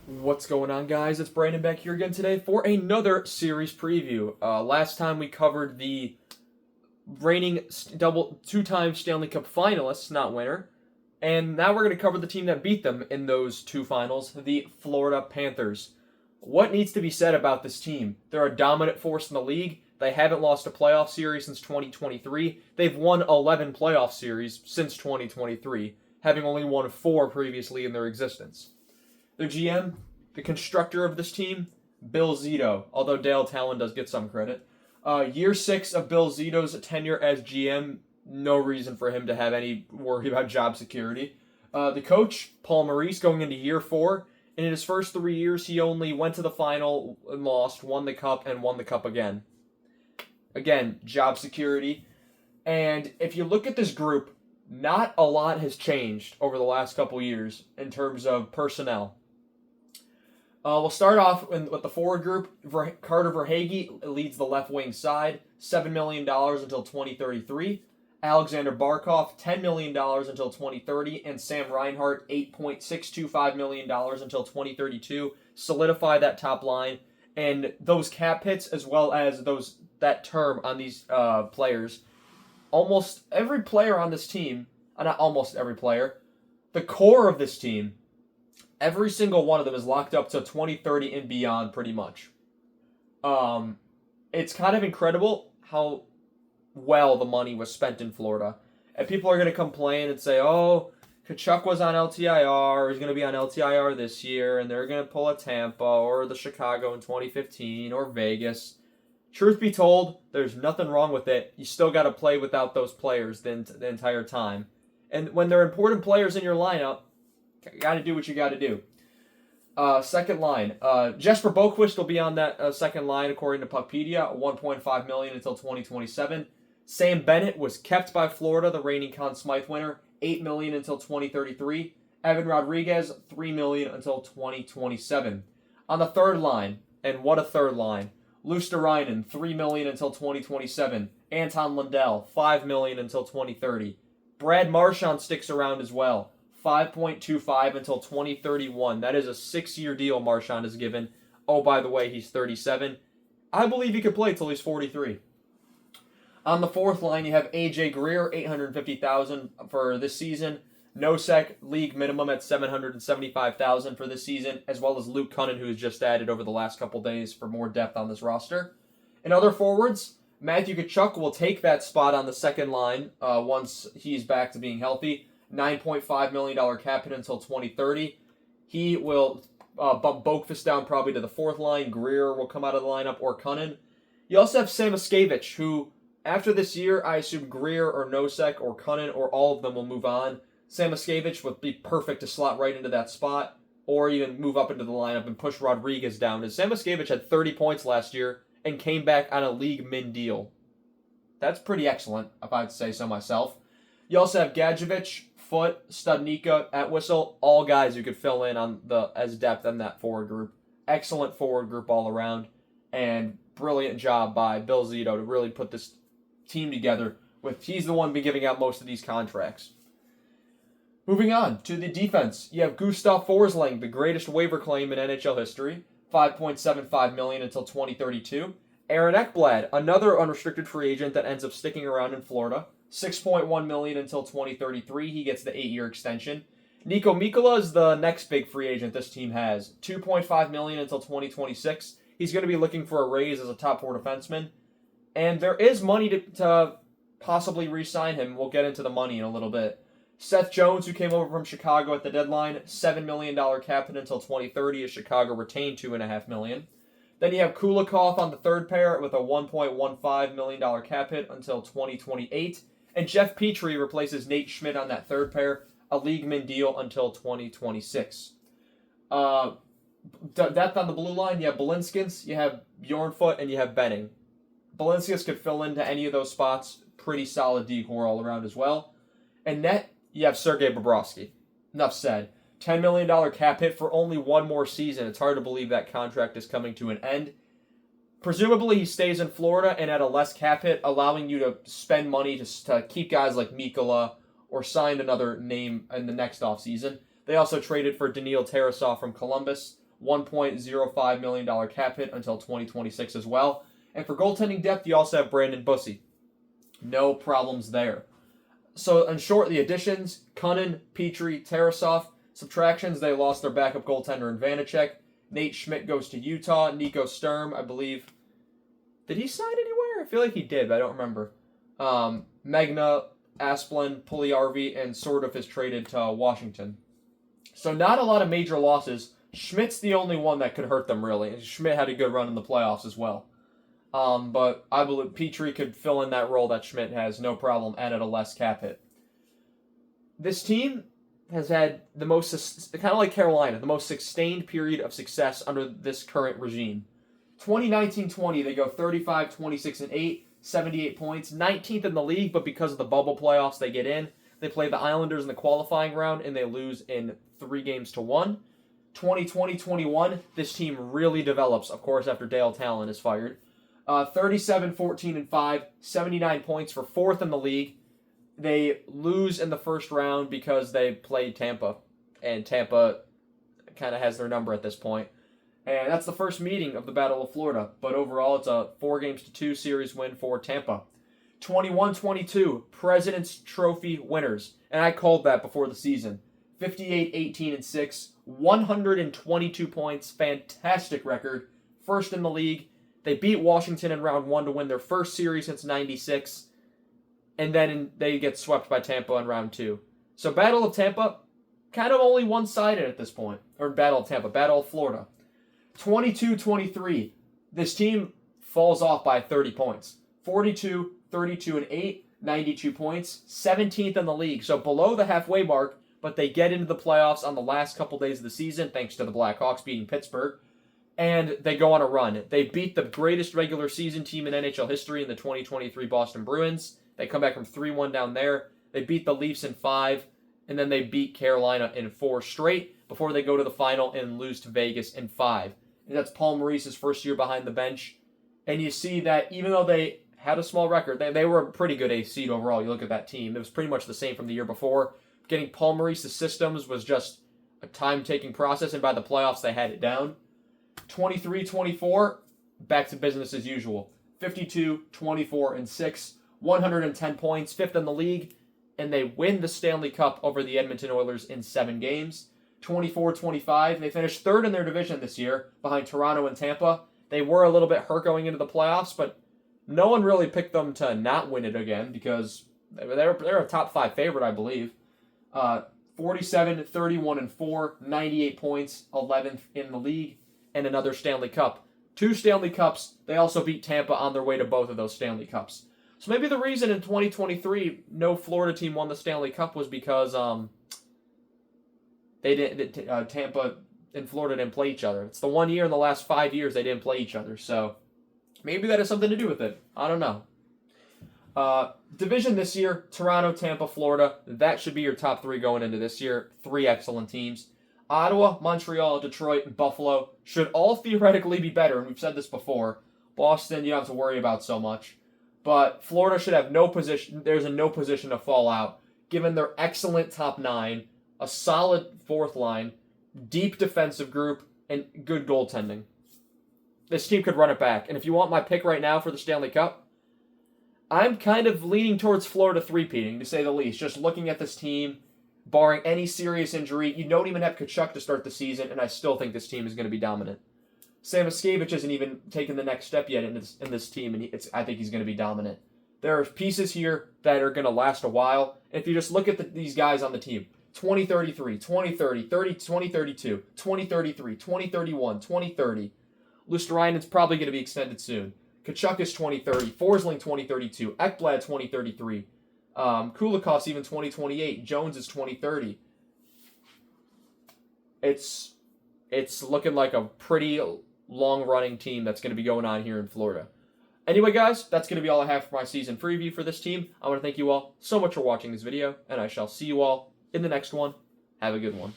What's going on, guys? It's Brandon back here again today for another series preview. Last time we covered the reigning two-time Stanley Cup finalists, not winner, and now we're going to cover the team that beat them in those two finals, the Florida Panthers. What needs to be said about this team? They're a dominant force in the league. They haven't lost a playoff series since 2023. They've won 11 playoff series since 2023, having only won 4 previously in their existence. Their GM, the constructor of this team, Bill Zito, although Dale Talon does get some credit. Year 6 of Bill Zito's tenure as GM, no reason for him to have any worry about job security. The coach, Paul Maurice, going into year 4. And in his first 3 years, he only went to the final and lost, won the cup, and won the cup again. Again, job security. And if you look at this group, not a lot has changed over the last couple years in terms of personnel. We'll start off with the forward group. Carter Verhaeghe leads the left wing side, $7 million until 2033. Alexander Barkov, $10 million until 2030. And Sam Reinhart, $8.625 million until 2032. Solidify that top line. And those cap hits, as well as that term on these players, almost every player on this team, not almost every player, the core of this team, every single one of them is locked up to 2030 and beyond, pretty much. It's kind of incredible how well the money was spent in Florida. And people are going to complain and say, oh, Tkachuk was on LTIR, he's going to be on LTIR this year, and they're going to pull a Tampa or the Chicago in 2015 or Vegas. Truth be told, there's nothing wrong with it. You still got to play without those players the entire time. And when they're important players in your lineup, you got to do what you got to do. Second line. Jesper Boqvist will be on that second line according to Puckpedia, $1.5 million until 2027. Sam Bennett was kept by Florida, the reigning Conn Smythe winner, $8 million until 2033. Evan Rodriguez, $3 million until 2027. On the third line, and what a third line, Luosterainen, $3 million until 2027. Anton Lundell, $5 million until 2030. Brad Marchand sticks around as well, $5.25 until 2031. That is a 6-year deal Marchand is given. Oh, by the way, he's 37. I believe he could play till he's 43. On the fourth line, you have AJ Greer, $850,000 for this season. Nosek, league minimum at $775,000 for this season, as well as Luke Cunnin, who was just added over the last couple days for more depth on this roster. In other forwards, Matthew Tkachuk will take that spot on the second line once he's back to being healthy. $9.5 million cap hit until 2030. He will bump Boqvist down probably to the fourth line. Greer will come out of the lineup, or Cunnin. You also have Samoskevich, who, after this year, I assume Greer or Nosek or Cunnin or all of them will move on. Samoskevich would be perfect to slot right into that spot, or even move up into the lineup and push Rodriguez down. As Samoskevich had 30 points last year and came back on a league min deal. That's pretty excellent, if I'd say so myself. You also have Gadjevich, Foote, Studnicka, Atwhistle, all guys who could fill in on as depth in that forward group. Excellent forward group all around, and brilliant job by Bill Zito to really put this team together. He's the one been giving out most of these contracts. Moving on to the defense, you have Gustav Forsling, the greatest waiver claim in NHL history, $5.75 million until 2032. Aaron Ekblad, another unrestricted free agent that ends up sticking around in Florida, $6.1 million until 2033. He gets the 8-year extension. Nico Mikkola is the next big free agent this team has, $2.5 million until 2026. He's going to be looking for a raise as a top 4 defenseman. And there is money to possibly re-sign him. We'll get into the money in a little bit. Seth Jones, who came over from Chicago at the deadline, $7 million cap hit until 2030 as Chicago retained $2.5 million. Then you have Kulikov on the third pair with a $1.15 million cap hit until 2028. And Jeff Petrie replaces Nate Schmidt on that third pair, a league min deal until 2026. Depth on the blue line, you have Balinskins, you have Bjornfoot, and you have Benning. Balinskis could fill into any of those spots. Pretty solid decor all around as well. And net, you have Sergei Bobrovsky. Enough said. $10 million cap hit for only one more season. It's hard to believe that contract is coming to an end. Presumably, he stays in Florida and at a less cap hit, allowing you to spend money to keep guys like Mikkola or sign another name in the next offseason. They also traded for Daniil Tarasov from Columbus, $1.05 million cap hit until 2026 as well. And for goaltending depth, you also have Brandon Bussey. No problems there. So, in short, the additions, Cunnin, Petrie, Tarasov. Subtractions, they lost their backup goaltender in Vanacek. Nate Schmidt goes to Utah. Nico Sturm, I believe. Did he sign anywhere? I feel like he did, but I don't remember. Magna, Asplund, Puljujärvi, and Sordov is traded to Washington. So not a lot of major losses. Schmidt's the only one that could hurt them, really. Schmidt had a good run in the playoffs as well. But I believe Petrie could fill in that role that Schmidt has, no problem, and at a less cap hit. This team has had the most, kind of like Carolina, the most sustained period of success under this current regime. 2019-20, they go 35, 26, and 8, 78 points, 19th in the league, but because of the bubble playoffs they get in, they play the Islanders in the qualifying round, and they lose in 3-1. 2020-21, this team really develops, of course, after Dale Talon is fired. 37, 14, and 5, 79 points for 4th in the league. They lose in the first round because they played Tampa, and Tampa kind of has their number at this point. And that's the first meeting of the Battle of Florida. But overall, it's a 4-2 series win for Tampa. 21-22, President's Trophy winners. And I called that before the season. 58, 18, and 6, 122 points, fantastic record. First in the league. They beat Washington in round 1 to win their first series since 96. And then they get swept by Tampa in round 2. So Battle of Tampa, kind of only one-sided at this point. Or Battle of Tampa, Battle of Florida. 22-23, this team falls off by 30 points. 42, 32, and 8, 92 points. 17th in the league, so below the halfway mark, but they get into the playoffs on the last couple days of the season, thanks to the Blackhawks beating Pittsburgh. And they go on a run. They beat the greatest regular season team in NHL history in the 2023 Boston Bruins. They come back from 3-1 down there. They beat the Leafs in 5, and then they beat Carolina in 4 straight before they go to the final and lose to Vegas in 5. And that's Paul Maurice's first year behind the bench. And you see that even though they had a small record, they were a pretty good ace seed overall. You look at that team. It was pretty much the same from the year before. Getting Paul Maurice's systems was just a time-taking process, and by the playoffs, they had it down. 23-24, back to business as usual. 52, 24, and 6, 110 points, 5th in the league, and they win the Stanley Cup over the Edmonton Oilers in 7 games. 24-25, they finished 3rd in their division this year, behind Toronto and Tampa. They were a little bit hurt going into the playoffs, but no one really picked them to not win it again because they're a top 5 favorite, I believe. 47, 31, and 4, 98 points, 11th in the league, and another Stanley Cup. 2 Stanley Cups. They also beat Tampa on their way to both of those Stanley Cups. So maybe the reason in 2023 no Florida team won the Stanley Cup was because Tampa and Florida didn't play each other. It's the one year in the last 5 years they didn't play each other. So maybe that has something to do with it. I don't know. Division this year, Toronto, Tampa, Florida. That should be your top 3 going into this year. 3 excellent teams. Ottawa, Montreal, Detroit, and Buffalo should all theoretically be better, and we've said this before. Boston, you don't have to worry about so much. But Florida should have no position. There's no position to fall out, given their excellent top 9, a solid 4th line, deep defensive group, and good goaltending. This team could run it back. And if you want my pick right now for the Stanley Cup, I'm kind of leaning towards Florida 3-peating, to say the least. Just looking at this team, barring any serious injury, you don't even have Tkachuk to start the season, and I still think this team is going to be dominant. Sam Miskevich hasn't even taken the next step yet in this team, and I think he's going to be dominant. There are pieces here that are going to last a while. If you just look at these guys on the team, 2033, 2030, 2032, 2033, 2031, 2030. Luosterainen's probably going to be extended soon. Tkachuk is 2030, Forsling 2032, Ekblad 2033, Kulikov's even 2028, Jones is 2030. It's looking like a pretty long-running team that's going to be going on here in Florida. Anyway, guys, that's going to be all I have for my season preview for this team. I want to thank you all so much for watching this video, and I shall see you all in the next one. Have a good one.